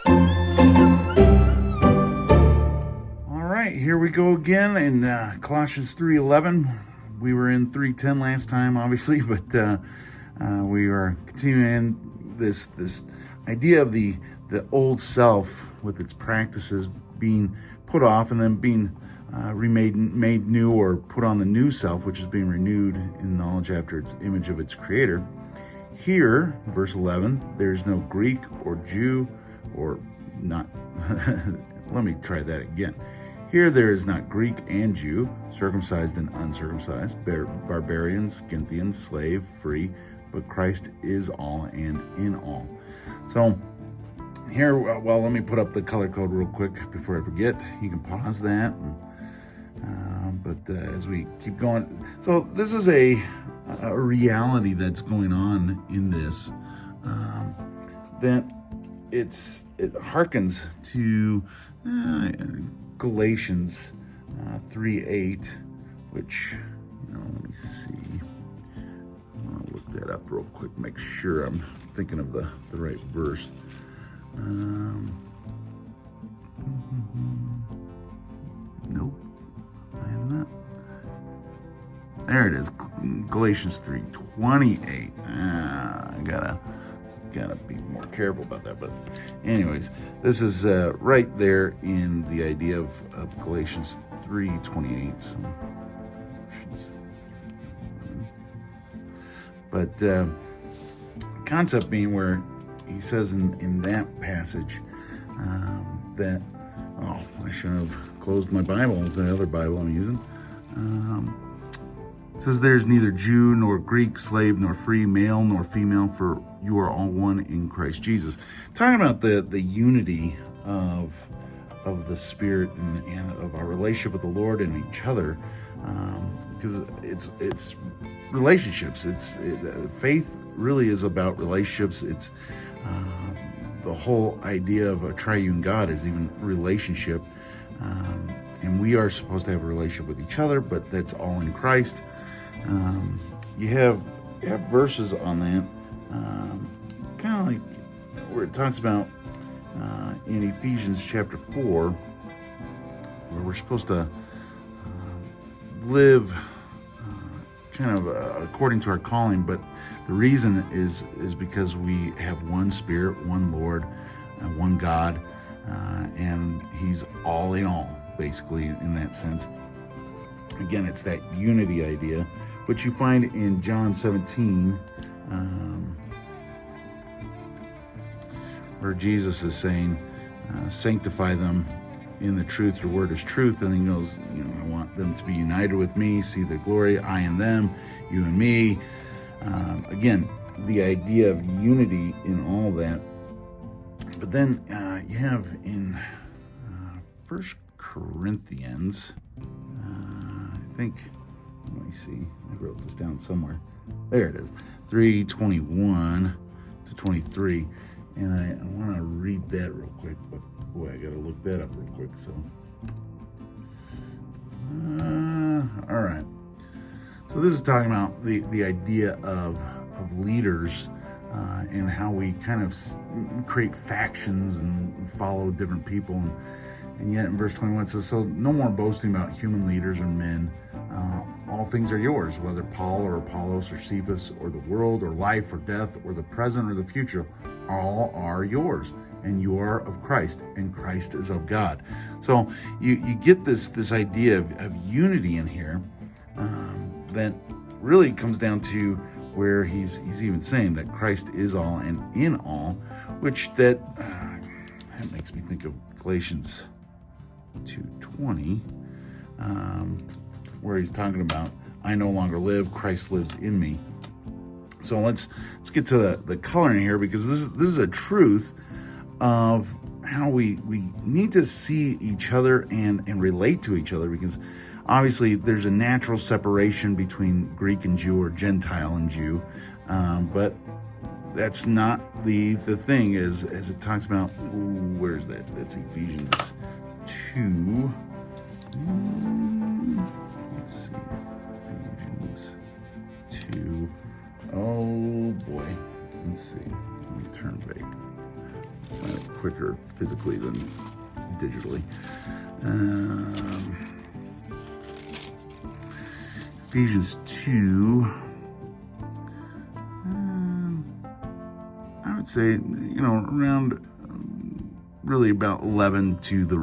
All right, here we go again in Colossians 3:11. We were in 3:10 last time, obviously, but we are continuing this idea of the old self with its practices being put off and then being made new, or put on the new self, which is being renewed in knowledge after its image of its creator. Here, verse 11, there's no Greek or Jew or not. Let me try that again. Here there is not Greek and Jew, circumcised and uncircumcised, barbarian, Scythian, slave, free, but Christ is all and in all. So here, well, let me put up the color code real quick before I forget. You can pause that. But as we keep going, so this is a reality that's going on in this, that it harkens to Galatians 3:8, which, let me see. I'll look that up real quick, make sure I'm thinking of the right verse. Nope, I am not. There it is, Galatians 3:28. I gotta be more careful about that. But anyways, this is right there in the idea of Galatians 3:28. So, but concept being where he says in that passage that, I shouldn't have closed my Bible, the other Bible I'm using. It says there's neither Jew nor Greek, slave nor free, male nor female, for you are all one in Christ Jesus. Talking about the unity of the Spirit and of our relationship with the Lord and each other, because it's relationships. Faith really is about relationships. It's the whole idea of a triune God is even relationship, and we are supposed to have a relationship with each other, but that's all in Christ. You have verses on that, kind of like where it talks about in Ephesians chapter 4, where we're supposed to live kind of according to our calling, but the reason is because we have one Spirit, one Lord, one God, and He's all in all, basically, in that sense. Again, it's that unity idea, which you find in John 17, where Jesus is saying, sanctify them in the truth, your word is truth. And he goes, I want them to be united with me, see the glory, I and them, you and me. Again, the idea of unity in all that. But then you have in 1 Corinthians, I think, let me see, I wrote this down somewhere. There it is, 3:21 to 23. And I want to read that real quick, but boy, I got to look that up real quick. So, all right. So this is talking about the idea of leaders and how we kind of create factions and follow different people. And yet in verse 21 it says, so no more boasting about human leaders or men. All things are yours, whether Paul or Apollos or Cephas or the world or life or death or the present or the future, all are yours, and you are of Christ, and Christ is of God. So you get this idea of unity in here that really comes down to where he's even saying that Christ is all and in all, which that makes me think of Galatians 2:20, where he's talking about, I no longer live, Christ lives in me. So let's get to the coloring here, because this is a truth of how we need to see each other and relate to each other, because obviously there's a natural separation between Greek and Jew, or Gentile and Jew, but that's not the thing, as it talks about. Where is that? That's Ephesians 2. Let's see, Ephesians 2. Oh boy, let's see. Let me turn back quicker physically than digitally. Ephesians 2. I would say, around really about 11 to the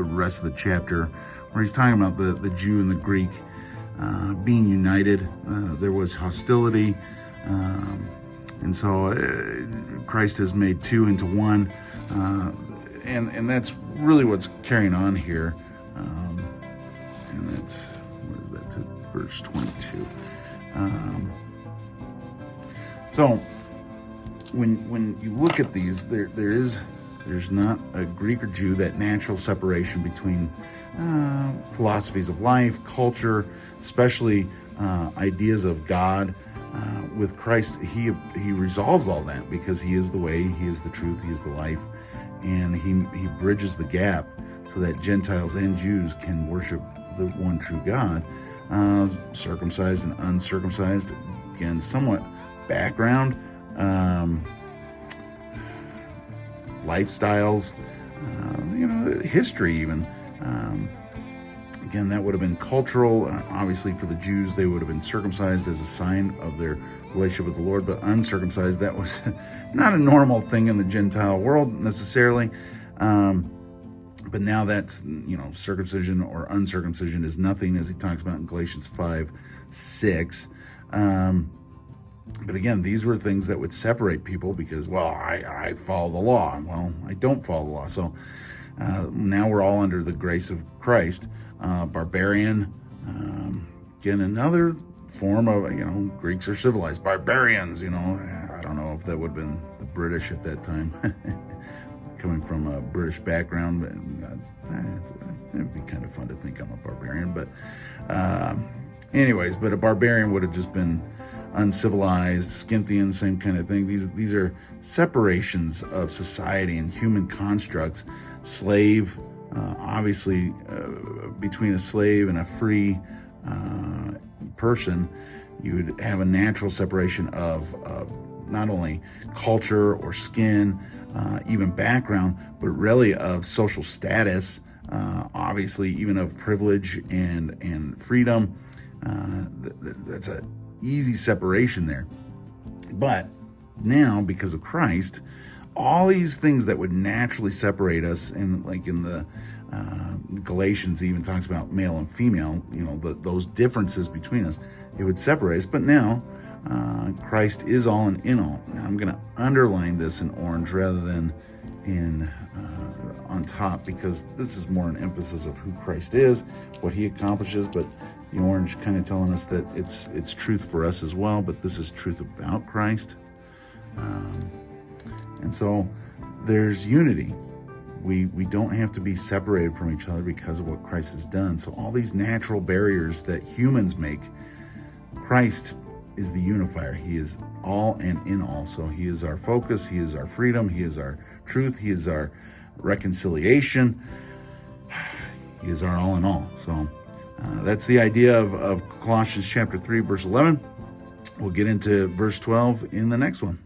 rest of the chapter, where he's talking about the Jew and the Greek being united. There was hostility, and so Christ has made two into one, and that's really what's carrying on here. And that's, what is that, to verse 22. So when you look at these, there's not a Greek or Jew, that natural separation between philosophies of life, culture, especially ideas of God. With Christ, he resolves all that, because he is the way, he is the truth, he is the life, and he bridges the gap so that Gentiles and Jews can worship the one true God, circumcised and uncircumcised. Again, somewhat background, lifestyles, history even. Again, that would have been cultural. Obviously, for the Jews, they would have been circumcised as a sign of their relationship with the Lord, but uncircumcised, that was not a normal thing in the Gentile world necessarily. But now that's, circumcision or uncircumcision is nothing, as he talks about in Galatians 5:6. But again, these were things that would separate people because, I follow the law. Well, I don't follow the law. So now we're all under the grace of Christ. Barbarian, again, another form of, Greeks are civilized. Barbarians, I don't know if that would have been the British at that time. Coming from a British background, it'd be kind of fun to think I'm a barbarian. But anyways, but a barbarian would have just been uncivilized. Scythian, same kind of thing. These are separations of society and human constructs. Slave, obviously, between a slave and a free person, you would have a natural separation of not only culture or skin, even background, but really of social status, obviously even of privilege and freedom. That's an easy separation there. But now, because of Christ, all these things that would naturally separate us, and like in the Galatians, even talks about male and female, those differences between us, it would separate us. But now Christ is all and in all. Now I'm going to underline this in orange rather than in on top, because this is more an emphasis of who Christ is, what he accomplishes. But the orange kind of telling us that it's truth for us as well, but this is truth about Christ. And so there's unity. We don't have to be separated from each other because of what Christ has done. So all these natural barriers that humans make, Christ is the unifier. He is all and in all. So he is our focus. He is our freedom. He is our truth. He is our reconciliation. He is our all in all. So that's the idea of Colossians chapter 3, verse 11. We'll get into verse 12 in the next one.